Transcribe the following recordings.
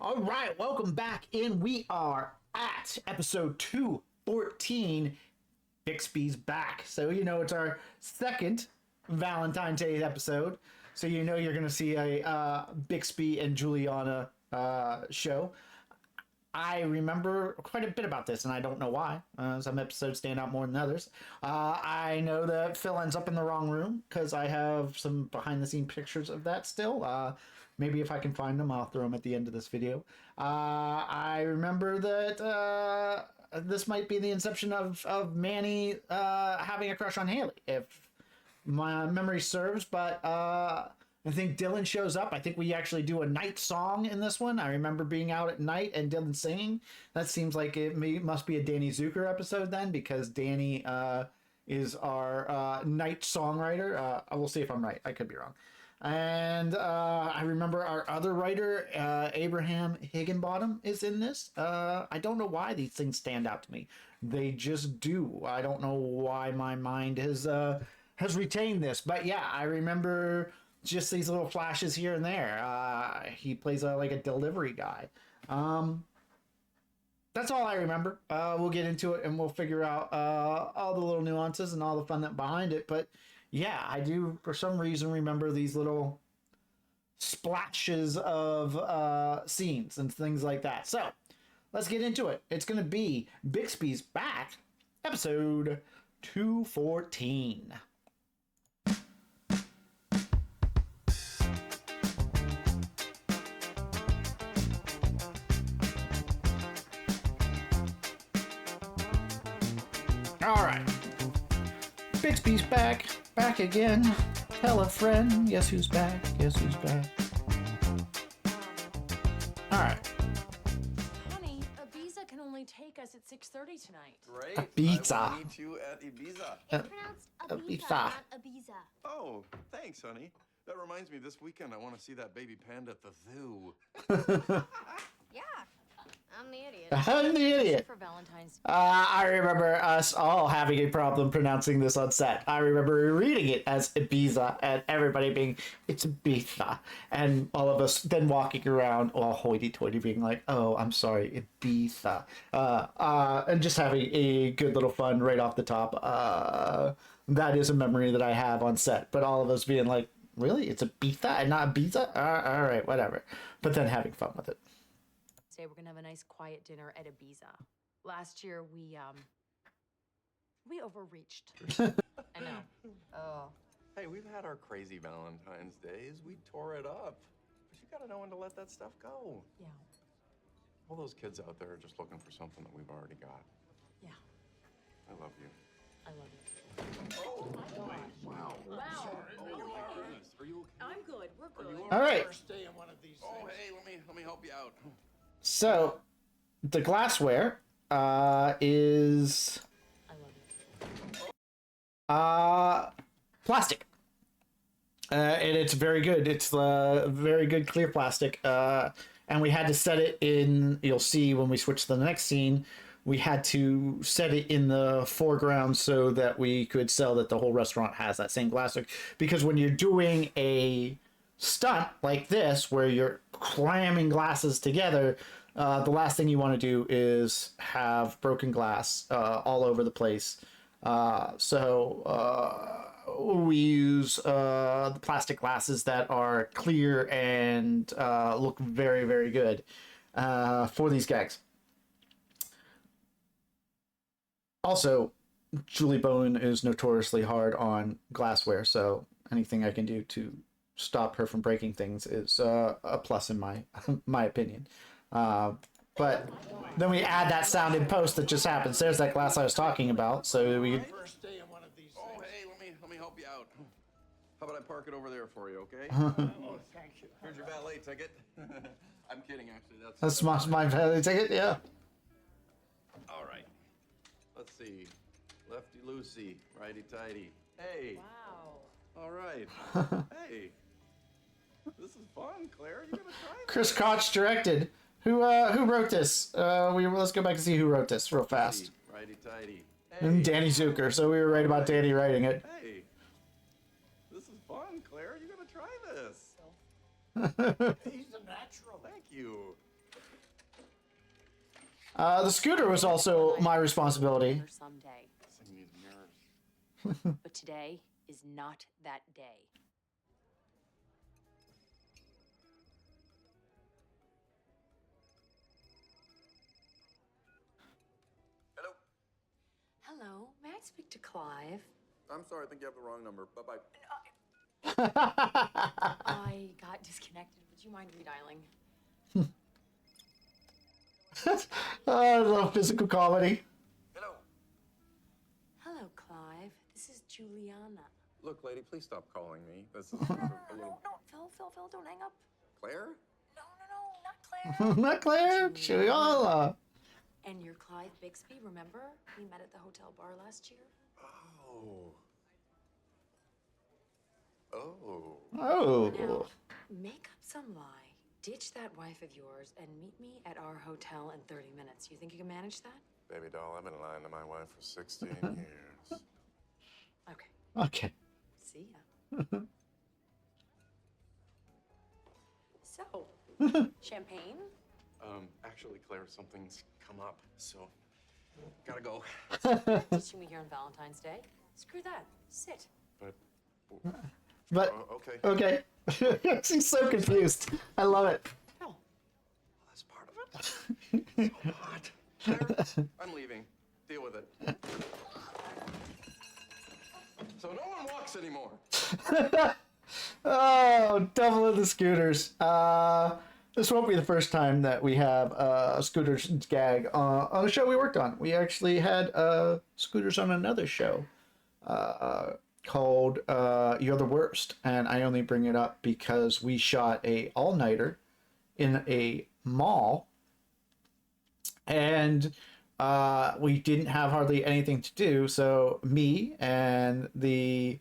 All right, welcome back in. We are at episode 214. Bixby's back. So, it's our second Valentine's Day episode. So, you're going to see a Bixby and Juliana show. I remember quite a bit about this, and I don't know why. Some episodes stand out more than others. I know that Phil ends up in the wrong room because I have some behind the scene pictures of that still. Maybe if I can find them, I'll throw them at the end of this video. I remember that this might be the inception of Manny having a crush on Haley, if my memory serves, but I think Dylan shows up. I think we actually do a night song in this one. I remember being out at night and Dylan singing. That seems like must be a Danny Zucker episode then, because Danny is our night songwriter. I will see if I'm right. I could be wrong. And I remember our other writer, Abraham Higginbottom, is in this. I don't know why these things stand out to me. They just do. I don't know why my mind has retained this. But yeah, I remember just these little flashes here and there. He plays like a delivery guy. That's all I remember. We'll get into it and we'll figure out all the little nuances and all the fun that behind it. But yeah, I do for some reason remember these little splashes of scenes and things like that. So let's get into it. It's going to be Bixby's Back, episode 214. All right. Bixby's back again. Tell a friend. Guess who's back? Guess who's back? All right. Honey, Ibiza can only take us at 6:30 tonight. Great. Ibiza. I will meet you at Ibiza. It's pronounced Ibiza, Ibiza. not Ibiza. Oh, thanks, honey. That reminds me, this weekend I want to see that baby panda at the zoo. Yeah, I'm the idiot. I'm the idiot. For Valentine's. I remember us all having a problem pronouncing this on set. I remember reading it as Ibiza and everybody being, it's Ibiza. And all of us then walking around all hoity-toity being like, oh, I'm sorry, Ibiza. And just having a good little fun right off the top. That is a memory that I have on set. But all of us being like, really? It's Ibiza and not Ibiza? All right, whatever. But then having fun with it. Today we're gonna have a nice quiet dinner at Ibiza. Last year we overreached. I know. Oh. Hey, we've had our crazy Valentine's days. We tore it up. But you gotta know when to let that stuff go. Yeah. All those kids out there are just looking for something that we've already got. Yeah. I love you. I love you. Oh, boy. Wow. Wow. Oh, my goodness. Are you okay? I'm good. We're good. All right. Oh, hey, let me help you out. So, the glassware is I love you. plastic, and it's very good. It's very good clear plastic, and we had to set it in. You'll see when we switch to the next scene. We had to set it in the foreground so that we could sell that the whole restaurant has that same plastic. Because when you're doing a stunt like this where you're cramming glasses together, the last thing you want to do is have broken glass all over the place. So we use the plastic glasses that are clear and look very, very good for these gags. Also, Julie Bowen is notoriously hard on glassware, so anything I can do to stop her from breaking things is a plus in my opinion. But then we add that sound in post that just happens. There's that glass I was talking about, so we could... Oh, hey, let me help you out. How about I park it over there for you, okay? Oh, thank you. Here's your valet ticket. I'm kidding, actually. That's my valet ticket, yeah. All right. Let's see. Lefty loosey, righty tighty. Hey. Wow. All right. Hey. This is fun, Claire. You gonna try this? Chris Koch directed. Who wrote this? Let's go back and see who wrote this real fast. Righty tighty. And Danny Zucker. So we were right about Danny writing it. Hey. This is fun, Claire. You gonna try this? He's a natural. Thank you. The scooter was also my responsibility. Someday. Sing these mirrors. But today is not that day. Hello. Hello, may I speak to Clive? I'm sorry, I think you have the wrong number. Bye-bye. I got disconnected. Would you mind redialing? Oh, I love physical comedy. Hello. Hello, Clive. This is Juliana. Look, lady, please stop calling me. This is a No, little... Phil, don't hang up. Claire? No, not Claire. Not Claire, Juliana. And you're Clive Bixby, remember? We met at the hotel bar last year. Oh. Oh. Oh. Now, make up some lie. Ditch that wife of yours and meet me at our hotel in 30 minutes. You think you can manage that? Baby doll, I've been lying to my wife for 16 years. Okay. Okay. See ya. So, champagne? Actually, Claire, something's come up, so gotta go. Teaching me here on Valentine's Day? Screw that. Sit. But Okay. okay. She's so confused. I love it. Phil. That's part of it. So hot. Claire, I'm leaving. Deal with it. So no one walks anymore. Oh, double of the scooters. This won't be the first time that we have a scooters gag on a show we worked on. We actually had scooters on another show called You're the Worst, and I only bring it up because we shot a all-nighter in a mall, and we didn't have hardly anything to do, so me and the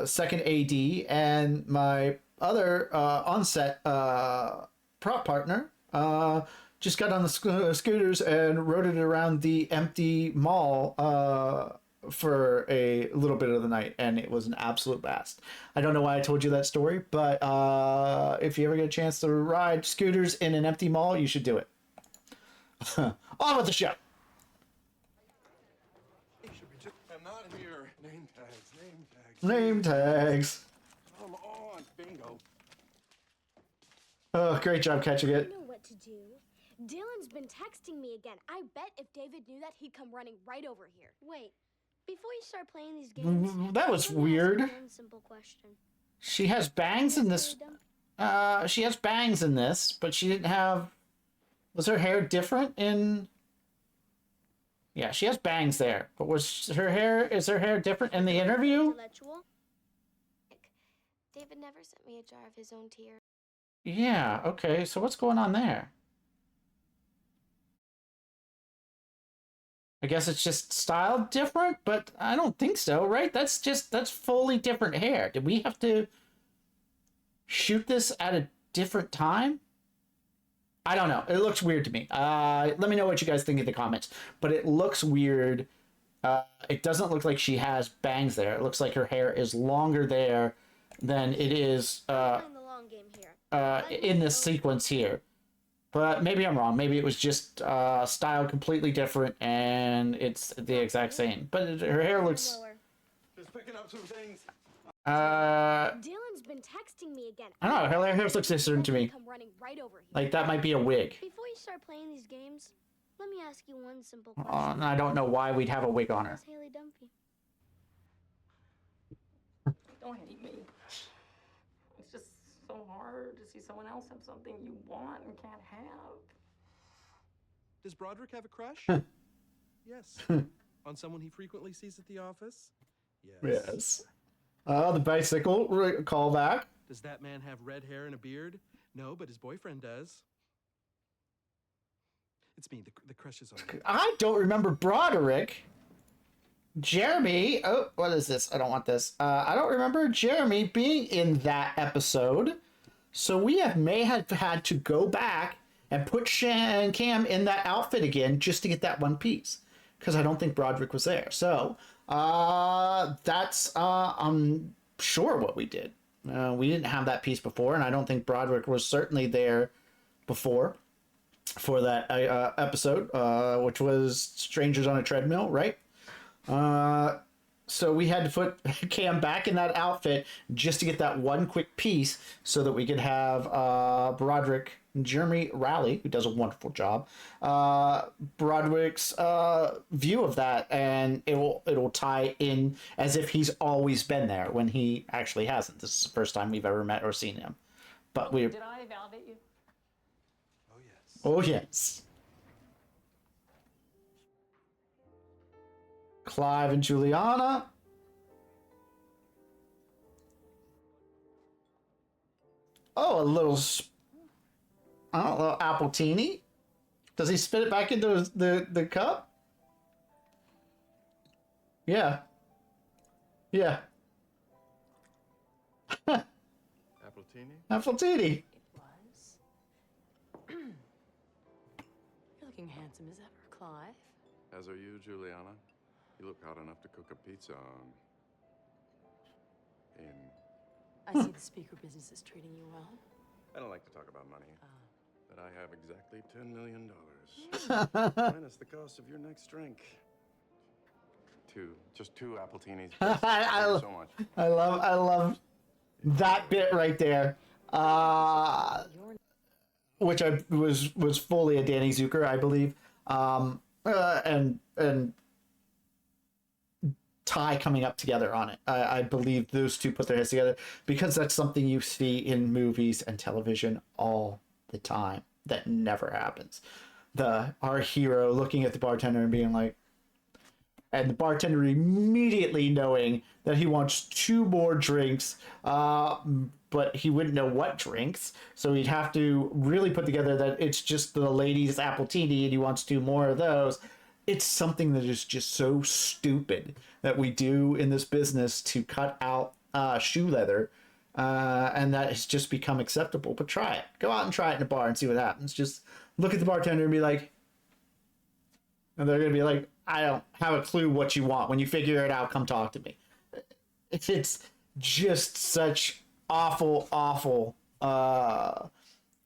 second AD and my other on-set prop partner just got on the scooters and rode it around the empty mall for a little bit of the night, and it was an absolute blast. I don't know why I told you that story, but if you ever get a chance to ride scooters in an empty mall, you should do it. On with the show. I'm not here. Name tags, name tags. Name tags. Come on, bingo. Oh, great job catching I it. know what to do. Dylan's been texting me again. I bet if David knew that, he'd come running right over here. Wait, before you start playing these games, That was let me ask weird. you one simple question. She has bangs in this. Really dumb? She has bangs in this, but she didn't have. Was her hair different in? Yeah, she has bangs there, but was her hair? Is her hair different in the interview? Intellectual? David never sent me a jar of his own tears. Yeah. Okay. So what's going on there? I guess it's just styled different, but I don't think so, right? That's fully different hair. Did we have to shoot this at a different time? I don't know. It looks weird to me. Let me know what you guys think in the comments. But it looks weird. It doesn't look like she has bangs there. It looks like her hair is longer there than it is Playing the long game here. in this sequence here. But maybe I'm wrong. Maybe it was just styled completely different and it's the exact same. But her hair looks... Lower. Just picking up some things. Dylan's been texting me again. I don't know. Her hair looks different to me. Come running right over here. Like, that might be a wig. Before you start playing these games, let me ask you one simple question. I don't know why we'd have a wig on her. Is Haley Dumpy? Don't hate me. It's just so hard to see someone else have something you want and can't have. Does Broderick have a crush? Yes. On someone he frequently sees at the office? Yes. Yes. The bicycle callback. Does that man have red hair and a beard? No, but his boyfriend does. It's me. The crush is on me. I don't remember Broderick. Jeremy. Oh, what is this? I don't want this. I don't remember Jeremy being in that episode. So we may have had to go back and put Shan and Cam in that outfit again just to get that one piece. Because I don't think Broderick was there. So that's, I'm sure, what we did. We didn't have that piece before, and I don't think Broderick was certainly there before. for that episode, which was Strangers on a Treadmill, right? So we had to put Cam back in that outfit just to get that one quick piece so that we could have Broderick, Jeremy Rowley, who does a wonderful job, Broderick's view of that, and it'll tie in as if he's always been there when he actually hasn't. This is the first time we've ever met or seen him. But we. Did I validate you? Oh, yes. Oh yes. Clive and Juliana. Oh, a little, I don't know, appletini. Does he spit it back into the cup? Yeah. Yeah. Appletini? Appletini. It was. You're looking handsome as ever, Clive. As are you, Juliana. You look hot enough to cook a pizza in. I see the speaker business is treating you well. I don't like to talk about money, but I have exactly $10 million. Minus the cost of your next drink. Just two appletinis. Thank you so much. I love that bit right there. Which I was fully a Danny Zucker, I believe. And Ty coming up together on it. I believe those two put their heads together because that's something you see in movies and television all the time. That never happens. Our hero looking at the bartender and being like, and the bartender immediately knowing that he wants 2 more drinks, but he wouldn't know what drinks, so he'd have to really put together that it's just the ladies' appletini and he wants 2 more of those. It's something that is just so stupid that we do in this business to cut out shoe leather, and that has just become acceptable. But try it. Go out and try it in a bar and see what happens. Just look at the bartender and be like, and they're going to be like, I don't have a clue what you want. When you figure it out, come talk to me. It's just such awful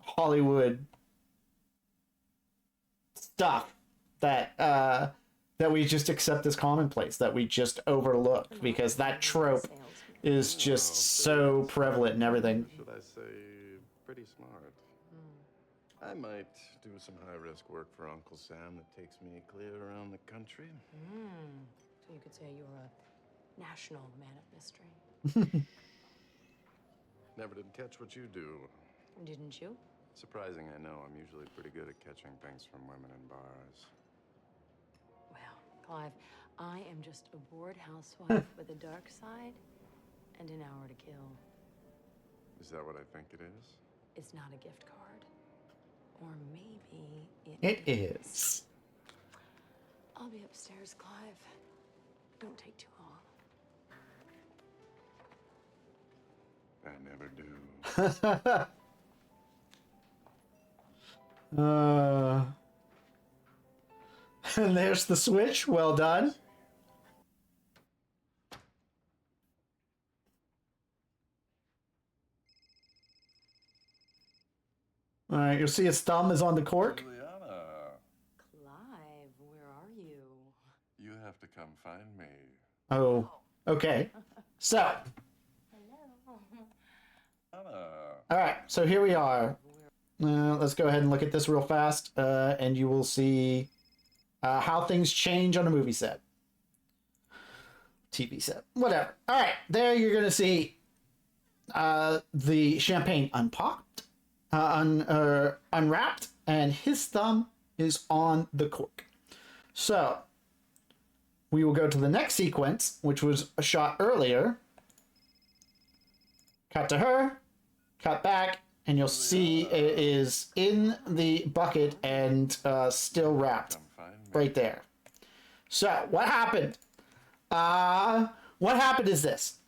Hollywood stuff that we just accept as commonplace, that we just overlook, because that trope is just so prevalent in everything. Should I say pretty smart? I might do some high-risk work for Uncle Sam that takes me clear around the country. So you could say you're a national man of mystery. Never did catch what you do. Didn't you? Surprising, I know. I'm usually pretty good at catching things from women in bars. Well, Clive, I am just a bored housewife with a dark side and an hour to kill. Is that what I think it is? It's not a gift card. Or maybe It is. I'll be upstairs, Clive. Don't take too long. I never do. And there's the switch. Well done. All right, you'll see his thumb is on the cork. Juliana, Clive, where are you? you have to come find me. Oh, okay. So, Juliana. all right, so here we are. Let's go ahead and look at this real fast, and you will see how things change on a movie set. TV set, whatever. All right, there you're going to see the champagne unpopped, unwrapped, and his thumb is on the cork. So, we will go to the next sequence, which was a shot earlier. Cut to her, cut back, and you'll see it is in the bucket and still wrapped right there. So, what happened? What happened is this.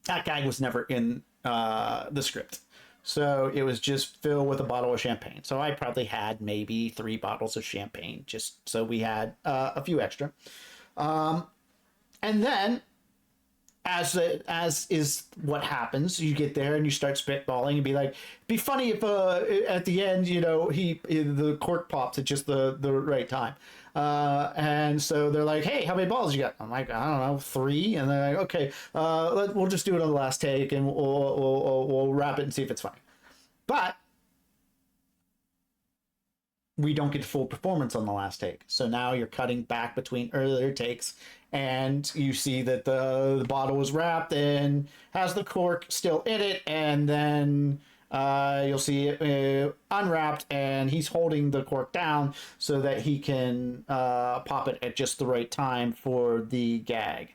That guy was never in the script. So it was just filled with a bottle of champagne. So I probably had maybe 3 bottles of champagne, just so we had a few extra. And then as is what happens. You get there and you start spitballing and be like, it'd be funny if at the end, you know, the cork pops at just the right time. And so they're like, hey, how many balls you got? I'm like, I don't know, 3. And they're like, okay, we'll just do it on the last take and we'll wrap it and see if it's funny. But we don't get full performance on the last take. So now you're cutting back between earlier takes and you see that the bottle was wrapped and has the cork still in it. And then you'll see it unwrapped and he's holding the cork down so that he can pop it at just the right time for the gag.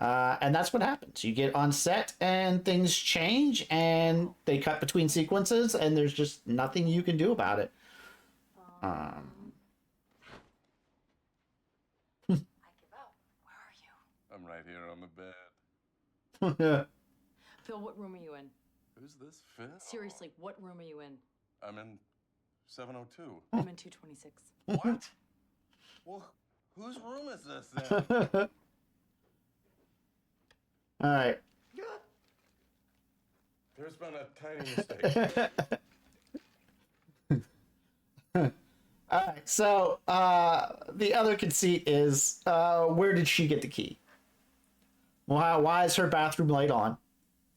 And that's what happens. You get on set and things change and they cut between sequences and there's just nothing you can do about it. I give up. Where are you? I'm right here on the bed. Phil, what room are you in? Who's this, Phil? Seriously, what room are you in? I'm in 702. I'm in 226. What? Well, whose room is this then? All right. There's been a tiny mistake. All right. So the other conceit is where did she get the key? Why is her bathroom light on?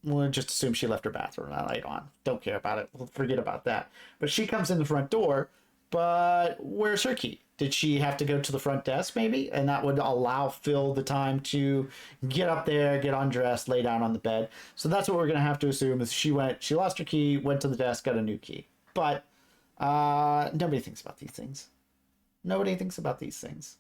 We'll just assume she left her bathroom light on. Don't care about it. We'll forget about that. But she comes in the front door, but where's her key? Did she have to go to the front desk maybe? And that would allow Phil the time to get up there, get undressed, lay down on the bed. So that's what we're going to have to assume is she lost her key, went to the desk, got a new key. But nobody thinks about these things. Nobody thinks about these things.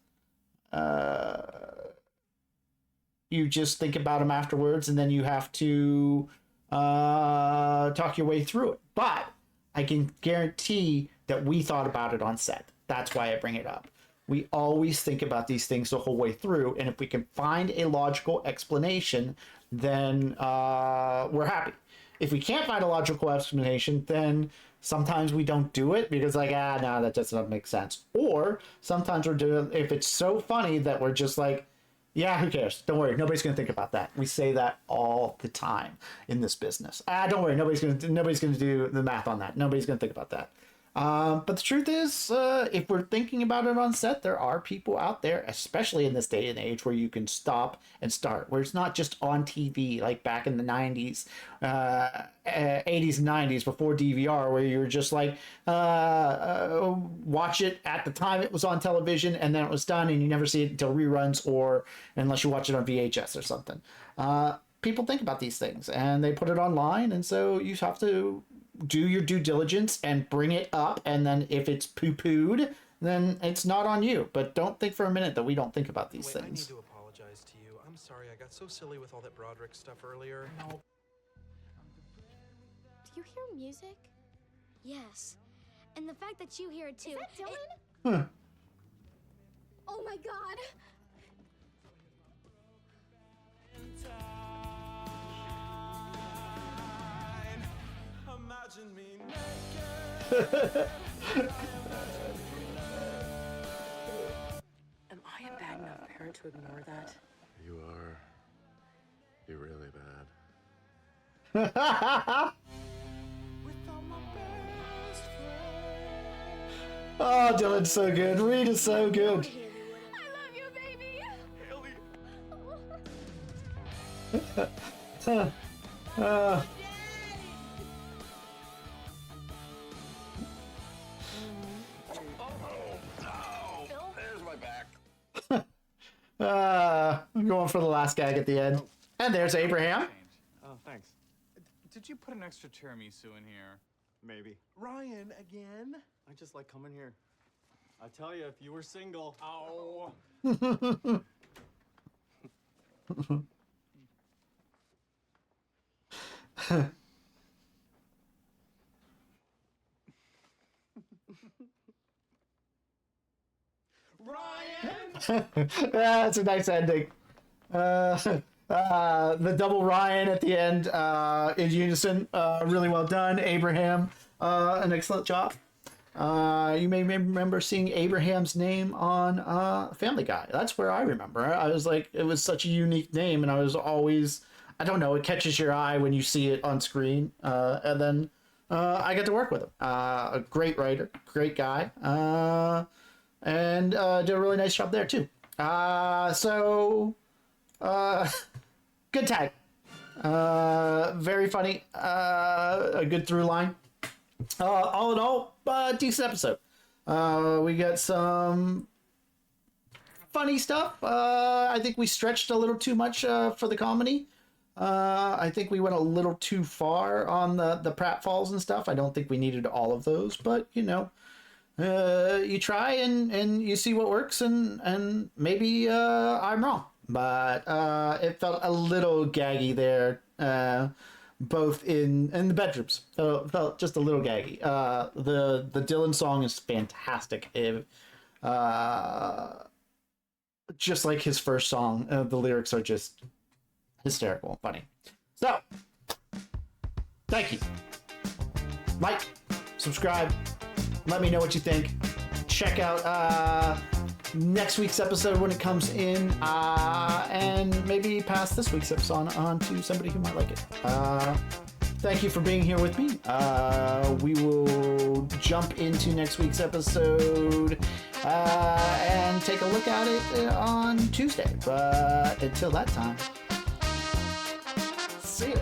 You just think about them afterwards, and then you have to talk your way through it. But I can guarantee that we thought about it on set. That's why I bring it up. We always think about these things the whole way through, and if we can find a logical explanation, then we're happy. If we can't find a logical explanation, then sometimes we don't do it because like, no, that doesn't make sense. Or sometimes we're doing, if it's so funny that we're just like, yeah, who cares? Don't worry, nobody's gonna think about that. We say that all the time in this business. Don't worry, nobody's gonna do the math on that. Nobody's gonna think about that. But the truth is, if we're thinking about it on set, there are people out there, especially in this day and age, where you can stop and start, where it's not just on TV, like back in the 90s, 80s and 90s, before DVR, where you were just like, watch it at the time it was on television, and then it was done, and you never see it until reruns, or unless you watch it on VHS or something. People think about these things, and they put it online, and so you have to do your due diligence and bring it up, and then if it's poo-pooed, then it's not on you. But don't think for a minute that we don't think about these things. I need to apologize to you. I'm sorry I got so silly with all that Broderick stuff earlier. No. Do you hear music? Yes. And the fact that you hear it too. Is that Dylan? Huh. Oh my god. Imagine me Am I a bad enough parent to ignore that? You are. You're really bad. Oh, Dylan's so good. Reed is so good. I love you, baby. There's my back. I'm going for the last gag at the end. And there's Abraham. Oh, thanks. Did you put an extra tiramisu in here? Maybe. Ryan again? I just like coming here. I tell you, if you were single. Oh. Ryan! That's a nice ending. The double Ryan at the end in unison. Really well done, Abraham. An excellent job. You may remember seeing Abraham's name on Family Guy. That's where I remember. I was like, it was such a unique name, and I was always I don't know, it catches your eye when you see it on screen. And then I get to work with him. A great writer, great guy, and did a really nice job there too. Good tag. Very funny. A good through line. All in all, decent episode. We got some funny stuff. I think we stretched a little too much for the comedy. I think we went a little too far on the pratfalls and stuff. I don't think we needed all of those, but you know, you try and you see what works, and maybe I'm wrong, but it felt a little gaggy there, both in the bedrooms. Felt just a little gaggy. The Dylan song is fantastic. Just like his first song, the lyrics are just hysterical and funny. So, thank you. Like, subscribe, let me know what you think. Check out next week's episode when it comes in, and maybe pass this week's episode on to somebody who might like it. Thank you for being here with me. We will jump into next week's episode and take a look at it on Tuesday. But until that time, see you.